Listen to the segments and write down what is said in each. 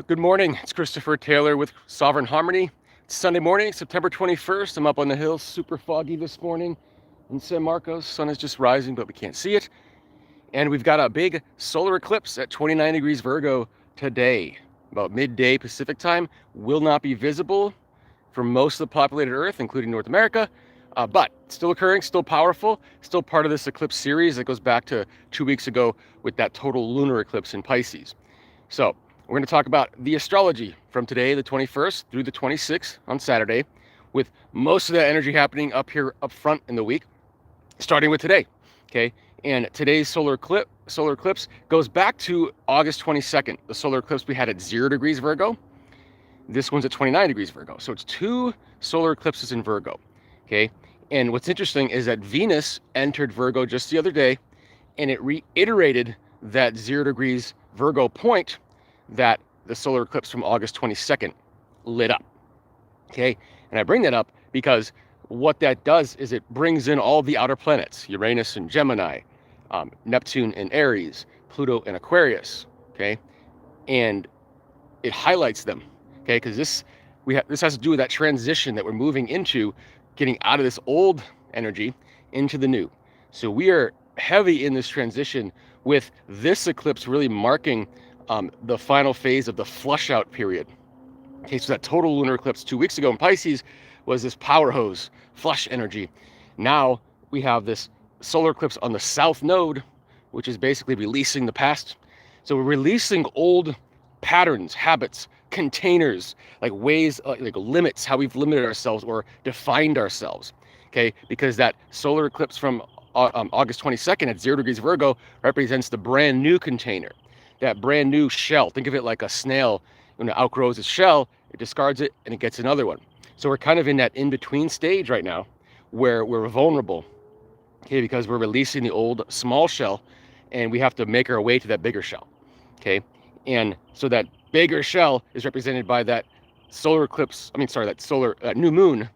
Good morning. It's Christopher Taylor with Sovereign Harmony. It's Sunday morning, September 21st. I'm up on the hill, super foggy this morning in San Marcos. Sun is just rising, but we can't see it. And we've got a big solar eclipse at 29 degrees Virgo today, about midday Pacific time. Will not be visible for most of the populated Earth, including North America, but still occurring, still powerful, still part of this eclipse series that goes back to 2 weeks ago with that total lunar eclipse in Pisces. So we're going to talk about the astrology from today, the 21st, through the 26th on Saturday, with most of that energy happening up here up front in the week, starting with today. Okay, and today's solar eclipse goes back to August 22nd, the solar eclipse we had at 0 degrees Virgo. This one's at 29 degrees Virgo. So it's two solar eclipses in Virgo. Okay, and what's interesting is that Venus entered Virgo just the other day, and it reiterated that 0 degrees Virgo point that the solar eclipse from August 22nd lit up. Okay, and I bring that up because what that does is it brings in all the outer planets, Uranus and Gemini, Neptune and Aries, Pluto and Aquarius, okay, and it highlights them, okay, because this has to do with that transition that we're moving into, getting out of this old energy into the new. So we are heavy in this transition, with this eclipse really marking the final phase of the flush out period. Okay, so that total lunar eclipse 2 weeks ago in Pisces was this power hose, flush energy. Now we have this solar eclipse on the south node, which is basically releasing the past. So we're releasing old patterns, habits, containers, like ways, like limits, how we've limited ourselves or defined ourselves. Okay, because that solar eclipse from August 22nd at 0 degrees Virgo represents the brand new container, that brand new shell. Think of it like a snail. When it outgrows its shell, it discards it and it gets another one. So we're kind of in that in-between stage right now where we're vulnerable, okay, because we're releasing the old small shell and we have to make our way to that bigger shell, okay? And so that bigger shell is represented by that solar eclipse, that new moon,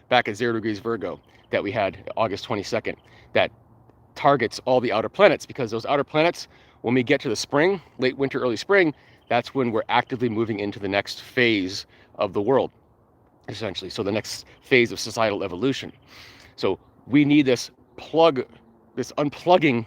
back at 0 degrees Virgo that we had August 22nd, that targets all the outer planets, because those outer planets, when we get to the spring, late winter, early spring, that's when we're actively moving into the next phase of the world, essentially. So the next phase of societal evolution. So we need this unplugging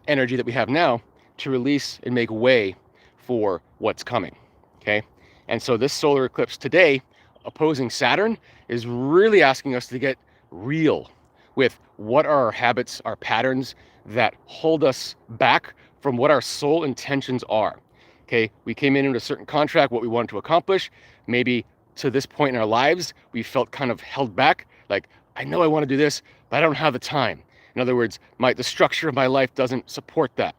energy that we have now to release and make way for what's coming, okay? And so this solar eclipse today, opposing Saturn, is really asking us to get real with what are our habits, our patterns that hold us back from what our soul intentions are. Okay, we came into a certain contract, what we wanted to accomplish. Maybe to this point in our lives, we felt kind of held back. Like, I know I want to do this, but I don't have the time. In other words, the structure of my life doesn't support that.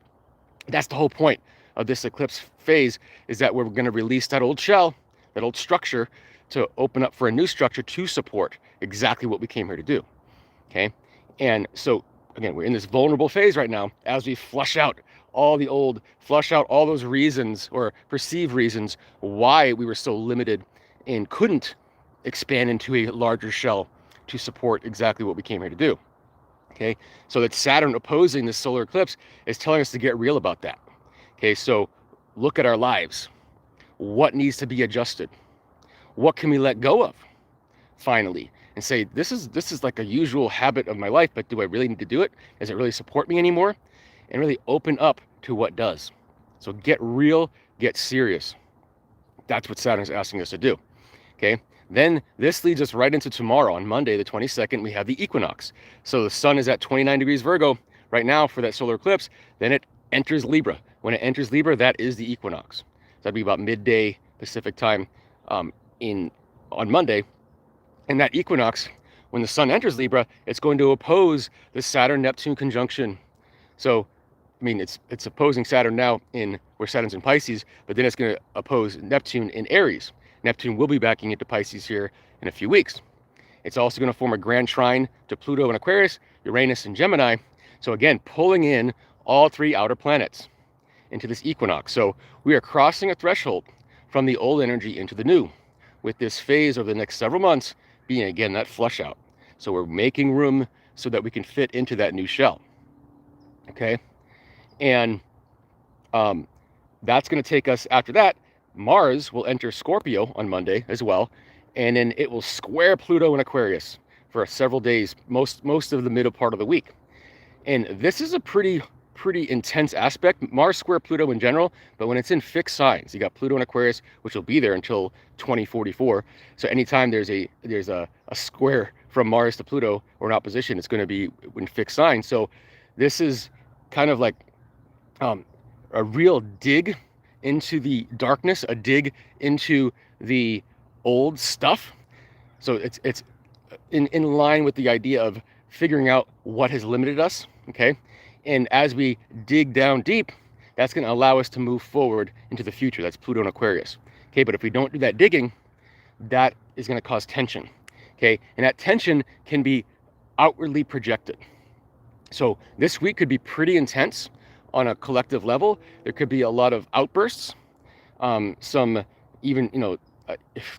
That's the whole point of this eclipse phase, is that we're going to release that old shell, that old structure, to open up for a new structure to support exactly what we came here to do. Okay, and so again, we're in this vulnerable phase right now as we flush out all those reasons or perceived reasons why we were so limited and couldn't expand into a larger shell to support exactly what we came here to do. Okay, so that Saturn opposing this solar eclipse is telling us to get real about that. Okay, so look at our lives. What needs to be adjusted? What can we let go of finally? And say, this is like a usual habit of my life, but do I really need to do it? Does it really support me anymore? And really open up to what does. So get real, get serious. That's what Saturn's asking us to do. Okay, then this leads us right into tomorrow. On Monday, the 22nd, we have the equinox. So the sun is at 29 degrees Virgo right now for that solar eclipse. Then it enters Libra. When it enters Libra, that is the equinox. So that'd be about midday Pacific time on Monday. And that equinox, when the sun enters Libra, it's going to oppose the Saturn-Neptune conjunction. So, I mean, it's opposing Saturn now in where Saturn's in Pisces, but then it's going to oppose Neptune in Aries. Neptune will be backing into Pisces here in a few weeks. It's also going to form a grand trine to Pluto and Aquarius, Uranus and Gemini. So again, pulling in all three outer planets into this equinox. So we are crossing a threshold from the old energy into the new, with this phase over the next several months being, again, that flush out. So we're making room so that we can fit into that new shell. Okay, and that's going to take us, after that, Mars will enter Scorpio on Monday as well, and then it will square Pluto in Aquarius for several days, most of the middle part of the week. And this is a pretty intense aspect, Mars square Pluto in general, but when it's in fixed signs, you got Pluto in Aquarius, which will be there until 2044. So anytime there's a square from Mars to Pluto or an opposition, it's going to be in fixed signs. So this is kind of like a real dig into the darkness, a dig into the old stuff. So it's in line with the idea of figuring out what has limited us, okay? And as we dig down deep, that's going to allow us to move forward into the future. That's Pluto and Aquarius, okay? But if we don't do that digging, that is going to cause tension, okay? And that tension can be outwardly projected. So this week could be pretty intense on a collective level. There could be a lot of outbursts, some even,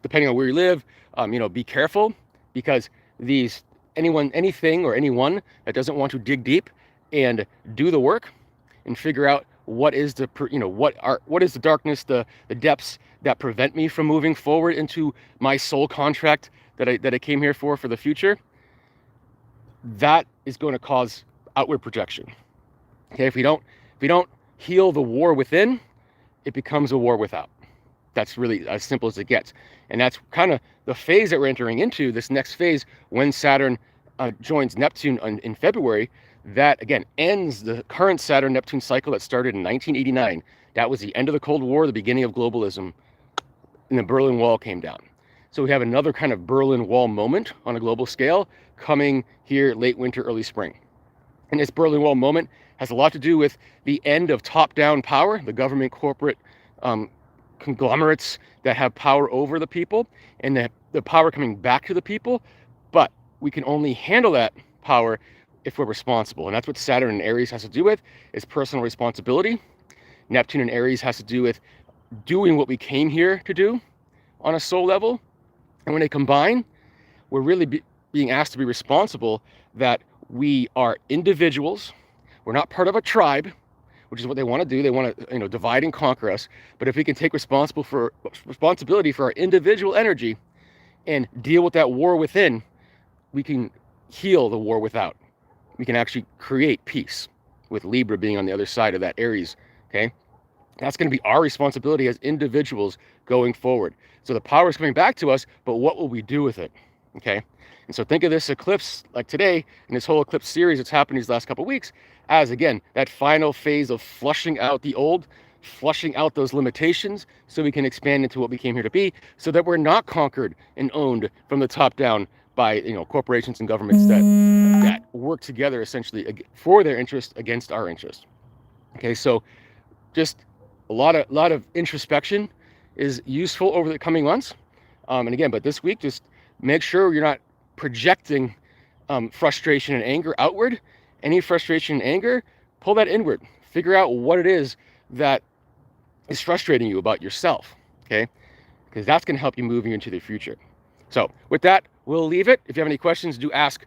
depending on where you live, be careful, because anything or anyone that doesn't want to dig deep and do the work and figure out what is the darkness, the depths that prevent me from moving forward into my soul contract that I came here for the future, that is going to cause outward projection. Okay, if we don't heal the war within, it becomes a war without. That's really as simple as it gets. And that's kind of the phase that we're entering into, this next phase, when Saturn joins Neptune in February. That, again, ends the current Saturn-Neptune cycle that started in 1989. That was the end of the Cold War, the beginning of globalism, and the Berlin Wall came down. So we have another kind of Berlin Wall moment on a global scale coming here late winter, early spring. And this Berlin Wall moment has a lot to do with the end of top-down power, the government, corporate conglomerates that have power over the people, and the power coming back to the people. But we can only handle that power if we're responsible. And that's what Saturn in Aries has to do with, is personal responsibility. Neptune in Aries has to do with doing what we came here to do on a soul level. And when they combine, we're really being asked to be responsible, that we are individuals. We're not part of a tribe, which is what they want to do. They want to, divide and conquer us. But if we can take responsibility for our individual energy and deal with that war within, we can heal the war without. We can actually create peace, with Libra being on the other side of that Aries, okay? That's going to be our responsibility as individuals going forward. So the power is coming back to us, but what will we do with it, okay? And so think of this eclipse, like today, and this whole eclipse series that's happened these last couple of weeks, as, again, that final phase of flushing out the old, flushing out those limitations, so we can expand into what we came here to be, so that we're not conquered and owned from the top down by corporations and governments that work together essentially for their interest against our interest. Okay, so just a lot of introspection is useful over the coming months. And again, but this week, just make sure you're not projecting frustration and anger outward. Any frustration and anger, pull that inward. Figure out what it is that is frustrating you about yourself, okay? Because that's going to help you moving into the future. So with that, we'll leave it. If you have any questions, do ask.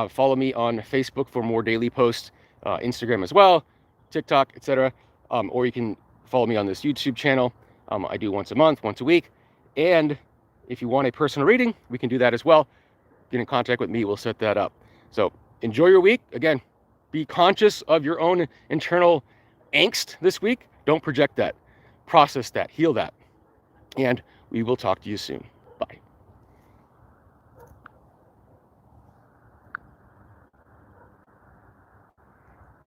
Follow me on Facebook for more daily posts, Instagram as well, TikTok, etc. Or you can follow me on this YouTube channel. I do once a month, once a week. And if you want a personal reading, we can do that as well. Get in contact with me. We'll set that up. So enjoy your week. Again, be conscious of your own internal angst this week. Don't project that. Process that. Heal that. And we will talk to you soon.